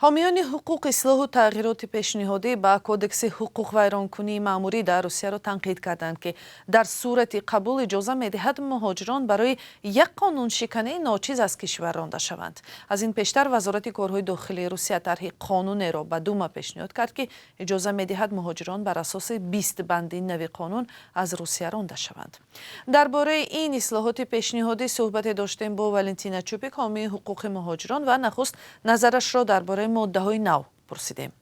حامیان حقوق اصلاح و تغییرات پیشنهادی با کودکس حقوق ویرانکنی مأموری در روسیه را تنقید کردند که در صورت قبول اجازه می‌دهد مهاجران برای یک قانون شکنی ناچیز از کشور رانده شوند. از این پیشتر وزارت کارهای داخلی روسیه طرح قانون را به دوما پیشنهاد کرد که اجازه می‌دهد مهاجران بر اساس 20 بند نوی قانون از روسیه رانده شوند. درباره این اصلاحات پیشنهادی صحبت داشتیم با ولنتینا چوپیک، حامی حقوق مهاجران، و نخست نظرش را درباره ماده‌های نو پرسیدیم.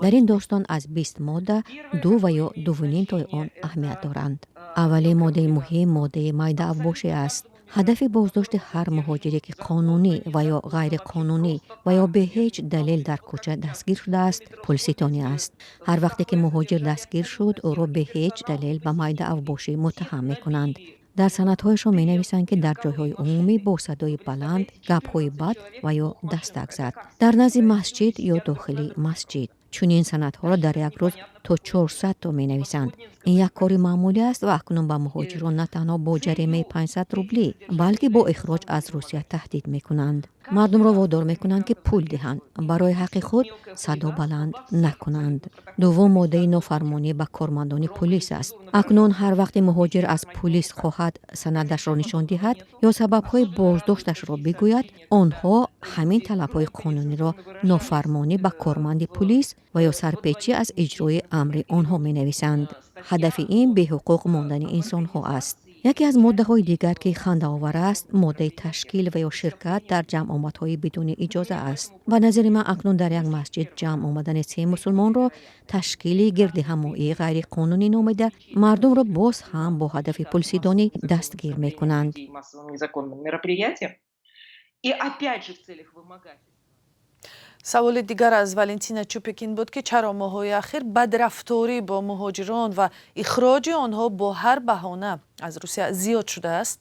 در این داستان از 20 ماده 2 و یا 2.5 تا آن اهمیت دارند. اولی ماده مهم ماده مایده افباشی است. هدف بازداشت هر مهاجری که قانونی و یا غیر قانونی و یا به هیچ دلیل در کوچه دستگیر شده است پلیسیتانی است. هر وقتی که مهاجر دستگیر شد او را به هیچ دلیل به مایده افباشی متهم می‌کنند. در سندهایشان می نویسند که در جایهای عمومی با صدای بلند، گپ‌های بد و یا دستک زد. در نزد مسجد یا داخلی مسجد. چون این سندها را در یک روز تا 400 تا می نویسند. این یک کاری معمولی است و اکنون به مهاجران نه تنها با جریمه 500 روبلی بلکه با اخراج از روسیه تهدید می کنند. مردم را وادار می کنند که پول دهند، برای حق خود صدا بلند نکنند. دوم ماده نافرمانی به کارمندان پلیس است. اکنون هر وقت مهاجر از پلیس خواهد سندش را نشان دهد یا سبب‌های بازداشتش را بگوید، آنها همین طلب‌های قانونی را نافرمانی به کارمند پلیس و یا سرپیچی از اجرای امر آنها می نویسند. هدف این به حقوق ماندن انسان ها است. یکی از ماده های دیگر که خنده آور است ماده تشکیل و یا شرکت در جمع آمدهای بدون اجازه است. به نظر من اکنون در یک مسجد جمع آمدن 3 مسلمان را تشکیل گرد همایی غیر قانونی نامیده مردم را باز هم با هدف پولسیدانی دستگیر می کنند. سوال دیگر از ولنتینا چوپیک این بود که چرا ماه‌های اخیر بدرفتاری با مهاجران و اخراج آنها با هر بهانه از روسیه زیاد شده است؟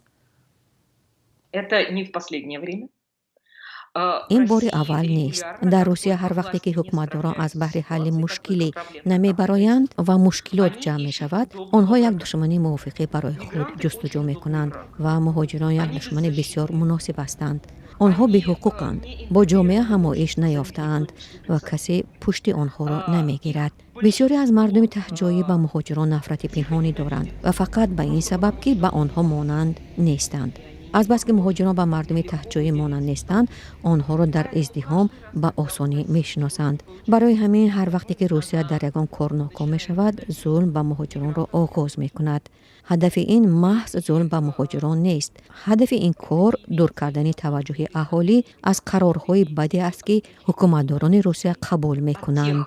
این بار اول نیست. در روسیه هر وقتی که حکومتداران از بهر حل مشکلی نمی برایند و مشکلات جمع می شود، آنها یک دشمنی موافقه برای خود جستجو می کنند و مهاجران یک دشمن بسیار مناسب هستند. آنها بی حقوقند، با جامعه همایش نیافتند و کسی پشت آنها را نمی گیرد. بسیاری از مردم تهجایی به مهاجران نفرت پنهانی دارند و فقط به این سبب که به آنها مانند نیستند. از بس که مهاجران به مردم تهجایی مانند نیستند، آنها را در ازدحام به آسانی میشناسند. برای همین هر وقتی که روسیه در یگان کار ناکام می شود، ظلم به مهاجران را آغاز می کند. هدف این محض ظلم به مهاجران نیست. هدف این کار دور کردن توجه اهالی از قرارهای بدی است که حکومتداران روسیه قبول می کنند.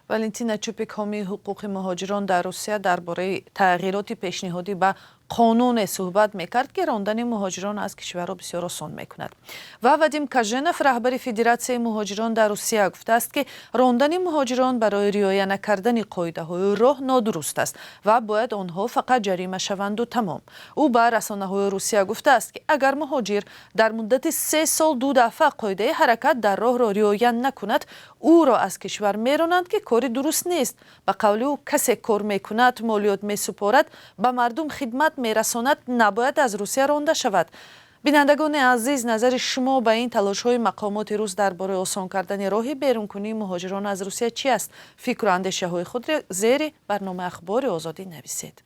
ولنتینا چوپیک، حامی حقوق مهاجران در روسیه، درباره تغییرات پیشنهادی به قانون صحبت میکرد که راندن مهاجران از کشور را بسیار آسان میکند. و وادیم کاژنف، رهبر فدراسیون مهاجران در روسیه، گفته است که راندن مهاجران برای رعایت نکردن قاعده‌های راه نادرست است و باید آنها فقط جریمه شوند و تمام. او به رسانه‌های روسیه گفته است که اگر مهاجر در مدت 3 سال 2 دفعه قاعده حرکت در راه را رعایت نکند، او را از کشور میرانند که کاری درست نیست. به قول او کسی کار میکند، مالیات میسپارد، به مردم خدمت میرساند، نباید از روسیه رانده شود. بینندگان عزیز، نظر شما به این تلاش‌های مقامات روس درباره آسان کردن راه بیرونکنی مهاجران از روسیه چی است؟ فکر و اندیشه‌های خود را زیر برنامه اخبار آزادی نویسید.